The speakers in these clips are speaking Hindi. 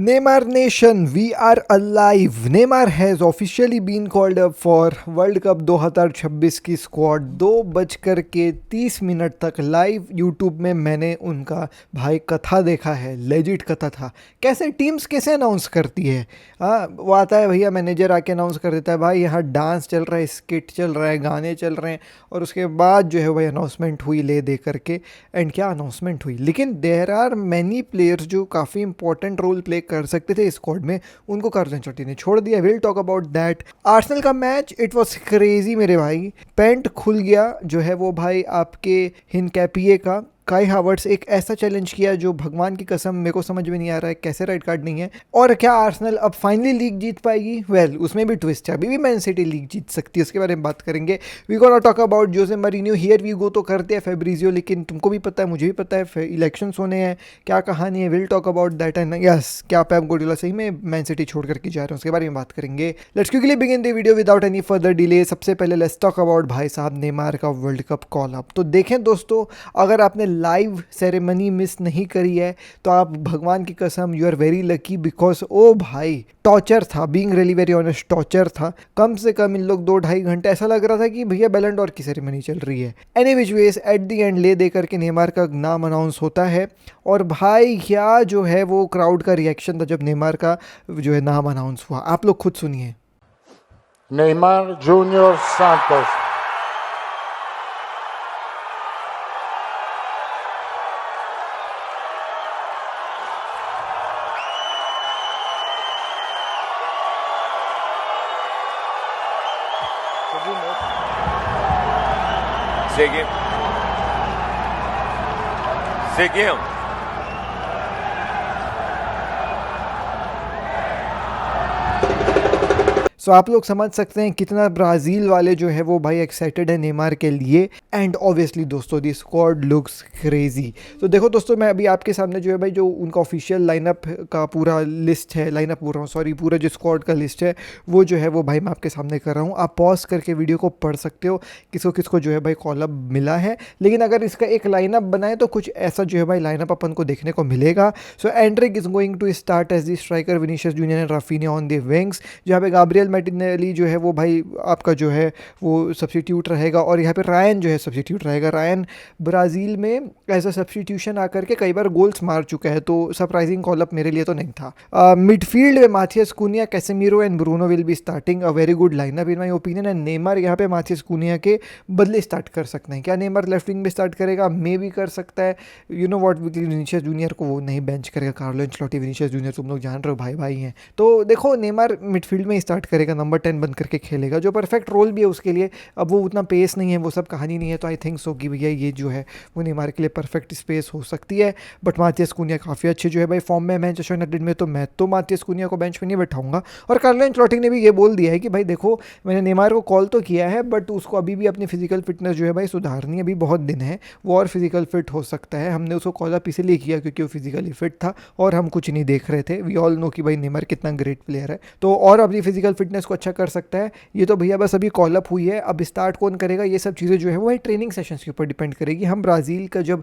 Neymar Nation, we are alive. Neymar has officially been called up for world cup 2026 की स्क्वाड। 2:30 तक लाइव यूट्यूब में मैंने उनका भाई कथा देखा है। लेजिट कथा था। कैसे टीम्स कैसे अनाउंस करती है। वो आता है भैया, मैनेजर आके अनाउंस कर देता है भाई यहाँ डांस चल रहा है, स्किट चल रहा है, गाने चल रहे हैं, और उसके बाद जो है भाई अनाउंसमेंट हुई ले दे करके। एंड क्या अनाउंसमेंट हुई। लेकिन देयर आर मैनी प्लेयर्स जो काफ़ी इंपॉर्टेंट रोल प्ले कर सकते थे स्क्वाड में, उनको कार्लो एंचेलोटी ने छोड़ दिया। Will talk about that. Arsenal का मैच, इट वाज क्रेजी मेरे भाई। पेंट खुल गया जो है वो भाई आपके हिनकैपिए का। काई हावर्ट्स एक ऐसा चैलेंज किया जो भगवान की कसम मेरे को समझ में नहीं आ रहा है कैसे रेड कार्ड नहीं है। और क्या आर्सेनल अब फाइनली लीग जीत पाएगी? वेल, उसमें भी ट्विस्ट है, अभी भी मैन सिटी लीग जीत सकती है, उसके बारे में बात करेंगे। We gonna talk about Jose Mourinho. Here we go तो करते हैं फेब्रिजियो, लेकिन तुमको भी पता है, मुझे भी पता है, इलेक्शंस होने हैं, क्या कहानी है। Will talk about that and yes, क्या पेप गार्डियोला सही में मैन सिटी छोड़ करके जा रहे हैं, उसके बारे में बात करेंगे। Let's quickly begin the video without any further delay. सबसे पहले लेट्स टॉक अबाउट भाई साहब नेमार का वर्ल्ड कप कॉल अप। तो देखें दोस्तों, अगर आपने लाइव सेरेमनी मिस नहीं करी है तो आप भगवान की कसम you are very lucky, because ओ भाई टॉर्चर था, being really very honest torture था। कम से कम इन लोग 2-2.5 घंटे ऐसा लग रहा था कि भैया बैलन डॉर की सेरेमनी चल रही है। Any which ways at the end ले दे करके नेमार का नाम अनाउंस होता है। और भाई क्या जो है वो क्राउड का रिएक्शन था जब नेमार का जो है नाम अनाउंस हुआ, आप लोग खुद सुनिए। Neymar Junior Santos. Seguimos. सो आप लोग समझ सकते हैं कितना ब्राज़ील वाले जो है वो भाई एक्साइटेड है नेमार के लिए। एंड ऑब्वियसली दोस्तों दी स्क्वाड लुक्स क्रेजी। तो देखो दोस्तों, मैं अभी आपके सामने जो है भाई जो उनका ऑफिशियल लाइनअप का पूरा लिस्ट है, लाइनअप बोल रहा हूँ सॉरी, पूरा जो स्क्वाड का लिस्ट है वो जो है वो भाई मैं आपके सामने कर रहा हूँ। आप पॉज करके वीडियो को पढ़ सकते हो किसको किसको जो है भाई कॉल अप मिला है। लेकिन अगर इसका एक लाइनअप बनाए तो कुछ ऐसा जो है भाई लाइनअप अपन को देखने को मिलेगा। So Endrick is going to start as the striker, Vinicius Junior and Raphinha on the wings. जहाँ पे गाब्रियल मार्टिनेली जो है वो भाई आपका जो है वो सब्स्टिट्यूट रहेगा, और यहाँ पे रायन जो है सब्स्टिट्यूट रहेगा। रायन ब्राज़ील में एज अ सब्स्टिट्यूशन आकर के कई बार गोल्स मार चुका है, तो सरप्राइजिंग कॉलअप मेरे लिए तो नहीं था। मिडफील्ड में Mathias Kuniya, Casemiro and Bruno will be starting, a very good lineup in my opinion. And Neymar यहाँ पे माथियस कुनिया के बदले स्टार्ट कर सकते हैं। क्या नेमार लेफ्ट विंग में स्टार्ट करेगा? मे भी कर सकता है। You know what, Vinicius junior को वो नहीं बेंच करेगा। कार्लो एंचेलोटी विनीशियस जूनियर तुम लोग जान रहे हो, भाई भाई हैं। तो देखो नेमार मिडफील्ड में स्टार्ट करेगा, नंबर 10 बन करके खेलेगा, जो परफेक्ट रोल भी है उसके लिए। अब वो उतना पेस नहीं है, वो सब कहानी नहीं है, तो आई थिंक सो कि भैया ये जो है वो नेमार के लिए परफेक्ट स्पेस हो सकती है। बट माथियस कुनिया काफ़ी अच्छे जो है भाई फॉर्म में मैनचेस्टर यूनाइटेड में, तो मैं तो माथियस कुनिया को बेंच में नहीं बैठाऊंगा। और कार्लो एंचेलोटी ने भी ये बोल दिया है कि भाई देखो, मैंने नेमार को कॉल तो किया है बट उसको अभी भी अपनी फिजिकल फिटनेस जो है भाई सुधारनी है, अभी बहुत दिन है, वो और फिजिकल फिट हो सकता है। हमने उसको कॉल अप इसलिए किया क्योंकि वो फिजिकली फिट था और हम कुछ नहीं देख रहे थे। वी ऑल नो कि भाई नेमार कितना ग्रेट प्लेयर है, तो और अपनी फिजिकल फिटनेस को अच्छा कर सकता है। ये तो भैया बस अभी कॉल अप हुई है, अब स्टार्ट कौन करेगा ये सब चीज़ें जो है वो ट्रेनिंग सेशंस के ऊपर डिपेंड करेगी। हम ब्राज़ील का जब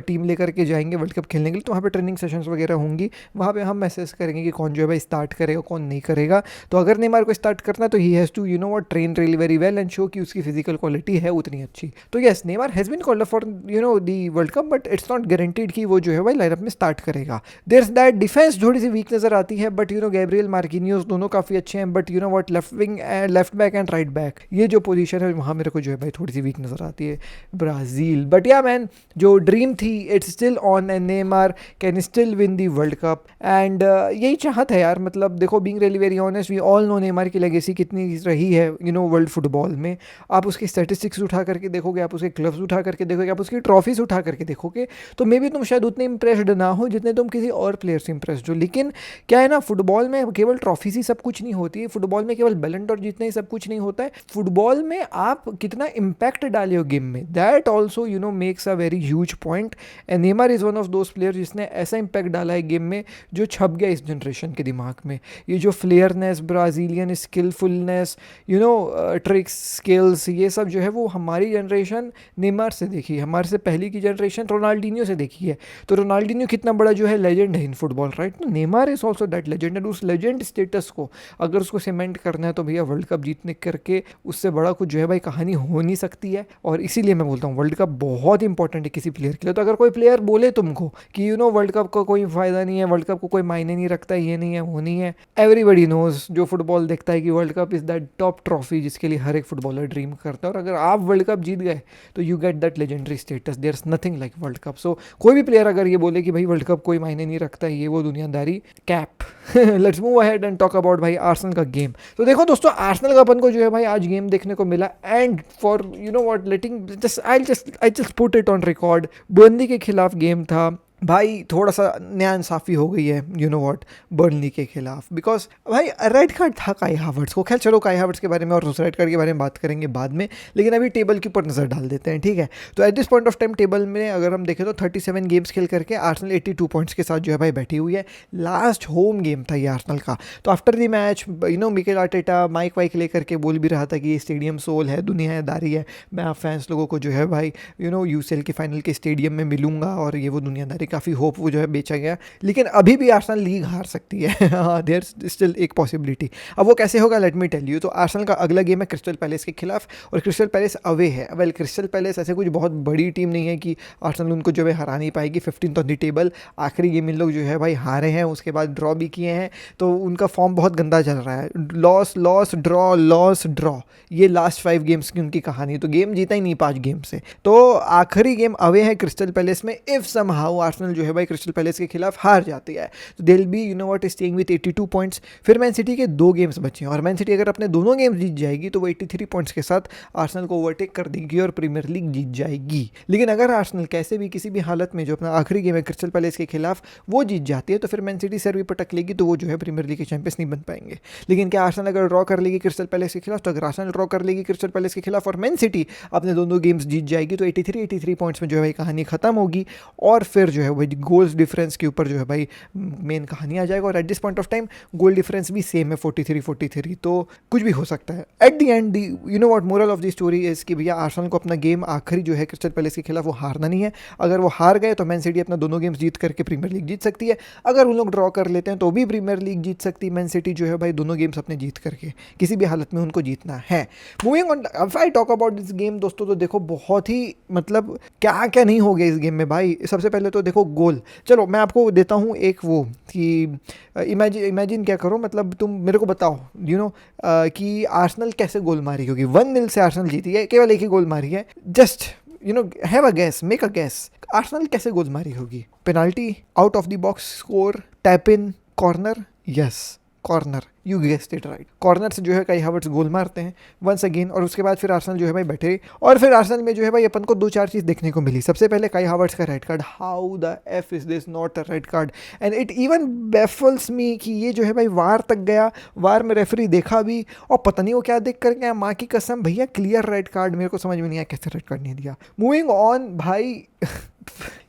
टीम लेकर के जाएंगे वर्ल्ड कप खेलने के लिए, तो वहाँ पे ट्रेनिंग सेशंस वगैरह होंगी, वहाँ पे हम मैसेज करेंगे कि कौन जो है भाई स्टार्ट करेगा कौन नहीं करेगा। तो अगर नेमार को स्टार्ट करना है तो he has to you know what train really very well and show कि उसकी फिजिकल क्वालिटी है उतनी अच्छी। तो yes, Neymar has been called for you know the world cup, but it's not guaranteed कि वो जो है भाई लाइनअप में स्टार्ट करेगा। देयर इज दैट डिफेंस थोड़ी सी वीक नजर आती है, but you know Gabriel Marquinhos दोनों काफ़ी अच्छे हैं, but you know what left wing left back and right back, ये जो पोजीशन है वहाँ मेरे को जो है भाई थोड़ी सी वीक नज़र आती है ब्राज़ील। बट या मैन, जो ड्रीम थी it's still on and Neymar can still win the world cup. And यही चाहत है यार। मतलब देखो, being really very honest, we all know Neymar की लेगेसी कितनी रही है यू नो वर्ल्ड फुटबॉल में। आप उसकी स्टैटिस्टिक्स उठा करके देखोगे, आप उसके क्लब्स उठा करके देखोगे, आप उसकी ट्रॉफीज उठा करके देखोगे, तो मे भी तुम शायद उतने इंप्रेस्ड ना हो जितने तुम किसी और प्लेयर से इंप्रेस्ड हो। लेकिन क्या है ना, फुटबॉल में केवल ट्रॉफीज ही सब कुछ नहीं होती है, फुटबॉल में केवल बैलन डॉर जीतना ही सब कुछ नहीं होता है। फुटबॉल में आप कितना इम्पैक्ट डालोगे गेम में, that also you know makes a very huge point. And Neymar is one of those player जिसने ऐसा इम्पैक्ट डाला है गेम में जो छप गया इस जनरेशन के दिमाग में। ये जो flairness, Brazilian skilfulness, you know tricks, skills, ये सब जो है वो हमारी जनरेशन नेमार से देखी है, हमारे से पहले की जनरेशन रोनाल्डिनियो से देखी है। तो रोनाल्डिनियो कितना बड़ा जो है लेजेंड है इन फुटबॉल, राइट? तो Neymar is also that legend, and उस लेजेंड स्टेटस को अगर उसको सीमेंट करना है तो भैया वर्ल्ड कप जीतने करके उससे बड़ा कुछ जो है भाई कहानी हो नहीं सकती है। और इसीलिए मैं बोलता हूँ वर्ल्ड कप बहुत इंपॉर्टेंट है किसी प्लेयर के लिए। तो अगर कोई प्लेयर बोले तुमको कि यू नो वर्ल्ड कप का कोई फायदा नहीं है, वर्ल्ड कप को कोई मायने नहीं रखता, ये नहीं है, वो नहीं है, एवरीबडी नोज जो फुटबॉल देखता है कि world cup is that top trophy जिसके लिए हर एक फुटबॉलर ड्रीम करता है। और अगर आप वर्ल्ड कप जीत गए तो you get that legendary status, there is nothing like World Cup. So कोई भी प्लेयर अगर ये बोले कि भाई वर्ल्ड कप कोई मायने नहीं रखता, ये वो दुनियादारी, cap. Let's move ahead and talk about भाई आर्सेनल का गेम। तो देखो दोस्तों, आर्सेनल का अपन को जो है भाई आज गेम देखने को मिला, and for you know what letting I just put it on record, Burnley के खिलाफ गेम था भाई, थोड़ा सा न्याय इंसाफ़ी हो गई है यू नो व्हाट बर्नली के खिलाफ, बिकॉज भाई रेड कार्ड था काई हावर्ट्स को। खैर चलो काई हावर्ट्स के बारे में और उस रेड कार्ड के बारे में बात करेंगे बाद में, लेकिन अभी टेबल के ऊपर नज़र डाल देते हैं, ठीक है? तो at this point of time table में अगर हम देखें तो 37 गेम्स खेल करके आर्सेनल 82 पॉइंट्स के साथ जो है भाई बैठी हुई है। लास्ट होम गेम था ये आर्सेनल का। तो after the match you know Mikel Arteta mic वाइक लेकर के बोल भी रहा था कि ये स्टेडियम सोल है, दुनियादारी है, मैं आप फैंस लोगों को जो है भाई यू नो यूसीएल के फाइनल के स्टेडियम में मिलूंगा, और ये वो दुनियादारी, काफ़ी होप वो जो है बेचा गया। लेकिन अभी भी आर्सेनल लीग हार सकती है, देयर स्टिल एक पॉसिबिलिटी। अब वो कैसे होगा, लेट मी टेल यू। तो आर्सेनल का अगला गेम है क्रिस्टल पैलेस के खिलाफ, और क्रिस्टल पैलेस अवे है। वेल क्रिस्टल पैलेस ऐसे कुछ बहुत बड़ी टीम नहीं है कि आर्सेनल उनको जो है हरा नहीं पाएगी। 15th ऑन द टेबल, आखिरी गेम इन लोग जो है भाई हारे हैं, उसके बाद ड्रॉ भी किए हैं, तो उनका फॉर्म बहुत गंदा चल रहा है। Loss loss draw, loss draw, ये लास्ट 5 गेम्स की उनकी कहानी। तो गेम जीता ही नहीं 5 गेम से। तो आखिरी गेम अवे है क्रिस्टल पैलेस में। इफ समहाउ आर्सेनल जो है भाई क्रिस्टल पैलेस के खिलाफ हार जाती है तो they will be you know what staying with 82 points. फिर मैन सिटी के 2 गेम्स बचे हैं, और मैन सिटी अगर अपने दोनों गेम्स जीत जाएगी तो वो 83 पॉइंट्स के साथ आर्सेनल को ओवरटेक कर देगी और प्रीमियर लीग जीत जाएगी। लेकिन अगर आर्सेनल कैसे भी किसी भी हालत में जो अपना आखिरी गेम है क्रिस्टल पैलेस के खिलाफ वो जीत जाती है तो फिर मैन सिटी सर भी पटक लेगी, तो वो जो है प्रीमियर लीग के चैंपियंस नहीं बन पाएंगे। लेकिन क्या आर्सेनल अगर ड्रॉ कर लेगी क्रिस्टल पैलेस के खिलाफ, तो अगर आर्सेनल ड्रॉ कर लेगी क्रिस्टल पैलेस के खिलाफ और मैन सिटी अपने दोनों गेम्स जीत जाएगी तो 83 पॉइंट्स में जो है भाई कहानी खत्म होगी, और फिर जो है भाई गोल्स डिफरेंस के ऊपर जो है भाई मेन कहानी आ जाएगा। और at this point of time goal difference भी सेम है 43, तो कुछ भी हो सकता है। At the end you know what moral of the story is कि भैया आर्सेनल को अपना गेम आखिरी जो है क्रिस्टल पैलेस के खिलाफ वो हारना नहीं है। अगर वो हार गए तो मैन सिटी अपना दोनों गेम्स जीत करके प्रीमियर लीग जीत सकती है। अगर उन लोग ड्रॉ कर लेते हैं तो भी प्रीमियर लीग जीत सकती है मैन सिटी जो है भाई, दोनों गेम्स अपने जीत करके, किसी भी हालत में उनको जीतना है। Moving on, if I talk about this game दोस्तों, तो देखो बहुत ही मतलब क्या क्या नहीं हो गया इस गेम में भाई। सबसे पहले तो देखो गोल, चलो मैं आपको देता हूँ एक वो कि इमेजिन क्या करो, मतलब तुम मेरे को बताओ यू नो कि आर्सेनल कैसे गोल मारी होगी। 1-0 से आर्सेनल जीती है, केवल एक ही गोल मारी है। Just you know have a gas, make a gas, Arsenal कैसे गोल मारी होगी? Penalty, out of the box score, tap in, corner, yes corner, you guessed it right. Corner से जो है काई हावर्ट्स गोल मारते हैं वंस अगेन, और उसके बाद फिर आर्सेनल जो है भाई बैठे, और फिर आर्सेनल में जो है भाई अपन को 2-4 चीज़ देखने को मिली। सबसे पहले काई हावर्ट्स का red card, how the F is this not a red card, and it even baffles me कि ये जो है भाई वार तक गया, वार में रेफरी देखा भी, और पता नहीं वो क्या देख कर गया, माँ की कसम भैया क्लियर रेड कार्ड, मेरे को समझ में नहीं आया कैसे रेड कार्ड नहीं दिया। मूविंग ऑन भाई,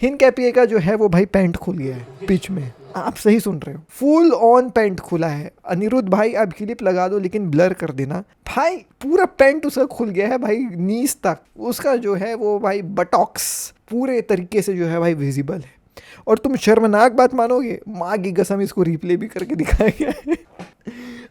हिनकैपिए का जो है वो भाई पैंट खुल गया है पिच में, आप सही सुन रहे हो, फुल ऑन पैंट खुला है। अनिरुद्ध भाई आप क्लिप लगा दो लेकिन ब्लर कर देना भाई, पूरा पैंट उसका खुल गया है भाई नीज तक, उसका जो है वो भाई बटॉक्स पूरे तरीके से जो है भाई विजिबल है। और तुम शर्मनाक बात मानोगे, माँ की कसम इसको रिप्ले भी करके दिखाया गया है।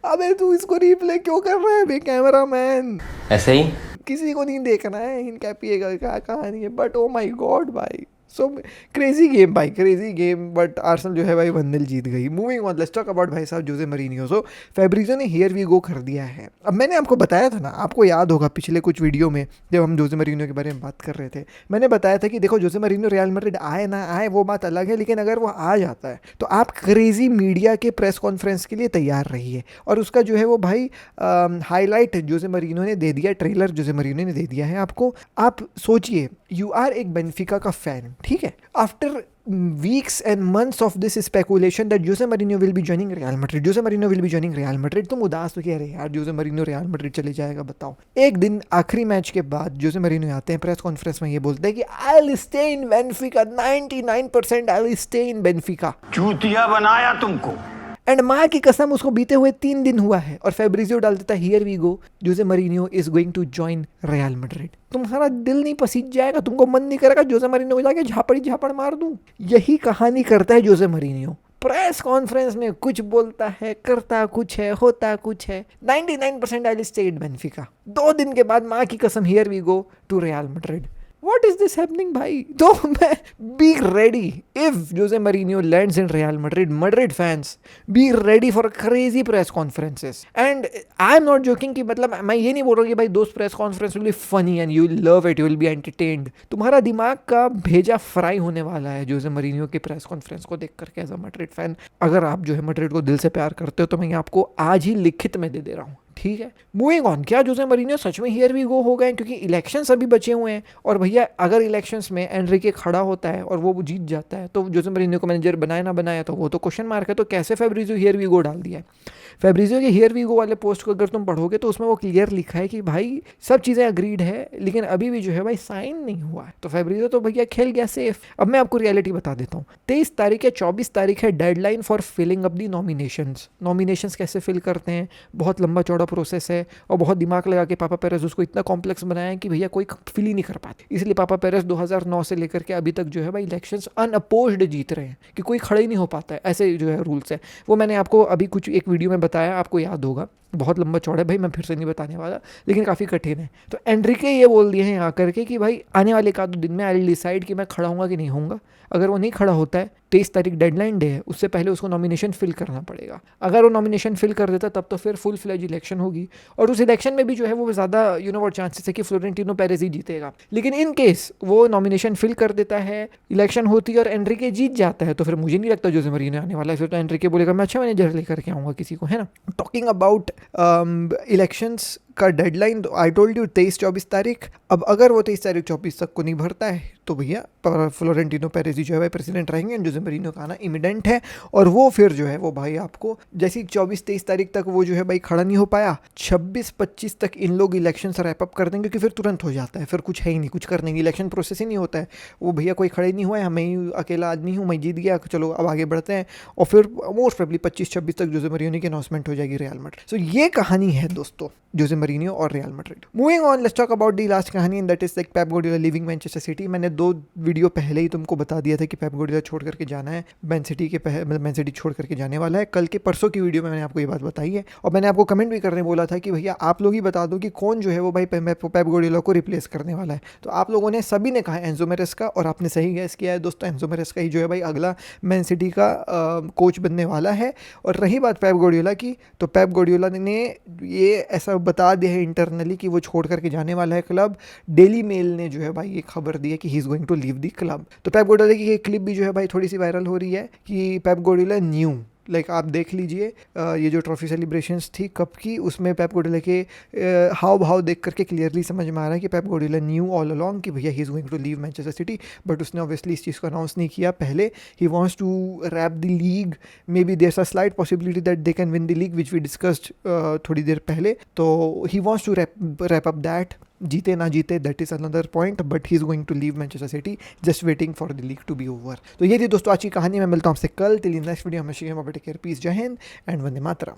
अबे तू इसको रिप्ले क्यों कर रहा है बे कैमरा मैन? ऐसे ही किसी को नहीं देखना है हिनकैपिए का कहानी है, बट ओ माय गॉड भाई, सो क्रेजी गेम भाई, क्रेजी गेम, बट आर्सेनल जो है भाई 1-0 जीत गई। Moving on, let's talk about भाई साहब जोसे मरीनियो। सो फैब्रिजो ने हियर वी गो कर दिया है। अब मैंने आपको बताया था ना, आपको याद होगा पिछले कुछ वीडियो में जब हम जोसे मरीनियो के बारे में बात कर रहे थे, मैंने बताया था कि देखो जोसे मरीनियो रियल मैड्रिड आए ना आए वो बात अलग है, लेकिन अगर वो आ जाता है तो आप क्रेजी मीडिया के प्रेस कॉन्फ्रेंस के लिए तैयार रहिए। और उसका जो है वो भाई हाईलाइट जोसे मरीनियो ने दे दिया, ट्रेलर जोसे मरीनियो ने दे दिया है आपको। आप सोचिए, यू आर एक बेनिफिका का फैन, ठीक है, after weeks and months of this speculation that Jose Mourinho will be joining Real Madrid. Jose Mourinho will be joining Real Madrid. तुम उदास तो कह रहे यार Jose Mourinho Real Madrid चले जाएगा, बताओ। एक दिन आखिरी मैच के बाद Jose Mourinho आते हैं प्रेस कॉन्फ्रेंस में, ये बोलते हैं कि I'll stay in Benfica, 99% I'll stay in Benfica. चूतिया बनाया तुमको। एंड माँ की कसम उसको बीते हुए 3 दिन हुआ है और फेब्रिजियो डाल देता है here we go, Jose Mourinho is going to join Real Madrid. तुम्हारा दिल नहीं पसीज जाएगा, तुमको मन नहीं करेगा जोसे मरीनियो को जाके झापड़ मार दूं? यही कहानी करता है जोसे मरीनियो। प्रेस कॉन्फ्रेंस में कुछ बोलता है, करता कुछ है, होता कुछ है। 99% आई विल स्टे इन बेंफिका। 2 दिन के बाद माँ की कसम here we go to Real Madrid. What is this happening भाई? तो मैं be ready if Jose Mourinho lands in Real Madrid. Madrid fans, be ready for crazy press conferences. And I'm not joking कि मतलब मैं ये नहीं बोल रहा कि भाई those press conferences will be funny and you will love it, you will be entertained. तुम्हारा दिमाग का भेजा फ्राई होने वाला है Jose Mourinho की प्रेस कॉन्फ्रेंस को देख करके एज अ मैड्रिड फैन। अगर आप जो है मैड्रिड को दिल से प्यार करते हो तो मैं आपको आज ही लिखित में दे रहा हूँ, ठीक है। मूविंग ऑन, क्या जोसे मरीनियो सच में हियर वी गो हो गए? क्योंकि इलेक्शंस अभी बचे हुए हैं और भैया अगर इलेक्शंस में एनरिके खड़ा होता है और वो जीत जाता है तो जोसे मरीनियो को मैनेजर बनाया ना बनाया तो वो तो क्वेश्चन मार्क है। तो कैसे फेब्रिजियो हियर वी गो डाल दिया है? फेब्रिजियो के हियर वी गो वाले पोस्ट को अगर तुम पढ़ोगे तो उसमें वो क्लियर लिखा है कि भाई सब चीज़ें अग्रीड है लेकिन अभी भी जो है भाई साइन नहीं हुआ है। तो फेब्रिजियो तो भैया खेल गया सेफ। अब मैं आपको रियलिटी बता देता हूँ। 23 तारीख या 24 तारीख है deadline for filling up the nominations कैसे फिल करते हैं, बहुत लंबा चौड़ा प्रोसेस है और बहुत दिमाग लगा के पापा पेरेस उसको इतना कॉम्प्लेक्स बनाया है कि भैया कोई फिल ही नहीं कर पाते। इसलिए पापा पेरेस 2009 से लेकर के अभी तक जो है भाई इलेक्शंस अनअपोज्ड जीत रहे हैं कि कोई खड़ा ही नहीं हो पाता है। ऐसे जो है रूल्स है। वो मैंने आपको अभी कुछ एक वीडियो में बताया, आपको याद होगा, बहुत लंबा चौड़ा है भाई, मैं फिर से नहीं बताने वाला लेकिन काफ़ी कठिन है। तो एनरिके ये बोल दिए हैं यहाँ करके कि भाई आने वाले 1-2 दिन में आई विल डिसाइड कि मैं खड़ा होऊंगा कि नहीं होऊंगा। अगर वो नहीं खड़ा होता है 23 तारीख डेडलाइन डे है, उससे पहले उसको नॉमिनेशन फिल करना पड़ेगा। अगर वो नॉमिनेशन फिल कर देता तब तो फिर फुल फ्लेज इलेक्शन होगी और उस इलेक्शन में भी जो है वो ज़्यादा वो चांसेस है कि फ्लोरेंटिनो पेरेज ही जीतेगा। लेकिन इन केस वो नॉमिनेशन फिल कर देता है, इलेक्शन होती है और एनरिके जीत जाता है तो फिर मुझे नहीं लगता जोसे मरीनियो आने वाला है। फिर तो एनरिके बोलेगा मैं अच्छा मैनेजर लेकर के आऊँगा किसी को, है ना। टॉकिंग अबाउट इलेक्शंस का डेडलाइन आई टोल्ड यू 23-24 तारीख। अब अगर वो 23 तारीख 24 तक को नहीं भरता है तो भैया फ्लोरेंटिनो पेरेज जो है भाई प्रेसिडेंट रहेंगे एंड जोसे मरीनियो का आना इमिडेंट है। और वो फिर जो है वो भाई आपको जैसी 24-23 तारीख तक वो जो है भाई खड़ा नहीं हो पाया, 26-25 तक इन लोग इलेक्शन रैप अप कर देंगे क्योंकि फिर तुरंत हो जाता है, फिर कुछ है ही नहीं, कुछ करने की इलेक्शन प्रोसेस ही नहीं होता है। वो भैया कोई खड़े नहीं हुआ है, मैं ही अकेला आदमी हूँ, मैं जीत गया, चलो अब आगे बढ़ते हैं। और फिर मोस्ट प्रोबेबली 25-26 तक जोसे मरीनियो की अनाउंसमेंट हो जाएगी रियल मैड्रिड। सो ये कहानी है दोस्तों जोसे मरीनियो और Real Madrid. Moving on, let's talk about the last कहानी and that is like Pep Guardiola leaving Manchester City. मैंने 2 वीडियो पहले ही तुमको बता दिया था कि पेप गार्डियोला छोड़ करके जाना है, मैन सिटी छोड़ करके जाने वाला है। कल के परसों की वीडियो में मैंने आपको ये बात बताई है और मैंने आपको कमेंट भी करने बोला था कि भैया आप लोग ही बता दो कि कौन जो है वो भाई पेप गार्डियोला को रिप्लेस करने वाला है। तो आप लोगों ने सभी ने कहा एंजो मैरेस्का और आपने सही गैस किया है दोस्तों, एंजो मैरेस्का ही जो है भाई अगला मैन सिटी का कोच बनने वाला है। और रही बात पेप गार्डियोला की, तो पेप गार्डियोला ने ये ऐसा बता दिया है इंटरनली कि वो छोड़ करके जाने वाला है क्लब। डेली मेल ने जो है भाई ये खबर दी है कि he is going to leave the club. तो पेप गार्डियोला की ये क्लिप भी जो है भाई थोड़ी सी वायरल हो रही है कि पेप गार्डियोला न्यू लाइक आप देख लीजिए ये जो ट्रॉफी सेलिब्रेशंस थी कप की, उसमें पेप गार्डियोला के हाव भाव देख करके क्लियरली समझ में आ रहा है कि Pep Guardiola knew all along कि भैया he is going to leave Manchester City. But उसने ऑब्वियसली इस चीज़ को अनाउंस नहीं किया पहले। He wants to wrap the league, maybe there is a slight possibility that they can win the league which we discussed थोड़ी देर पहले। तो he wants to wrap up that, जीते ना जीते that is another point, but he is going to leave Manchester City, just waiting for the league to be over. तो ये थी दोस्तों आज की कहानी। मैं मिलता हूँ आपसे कल। Till next video, take care, peace, जय हिंद एंड वंदे मातरम।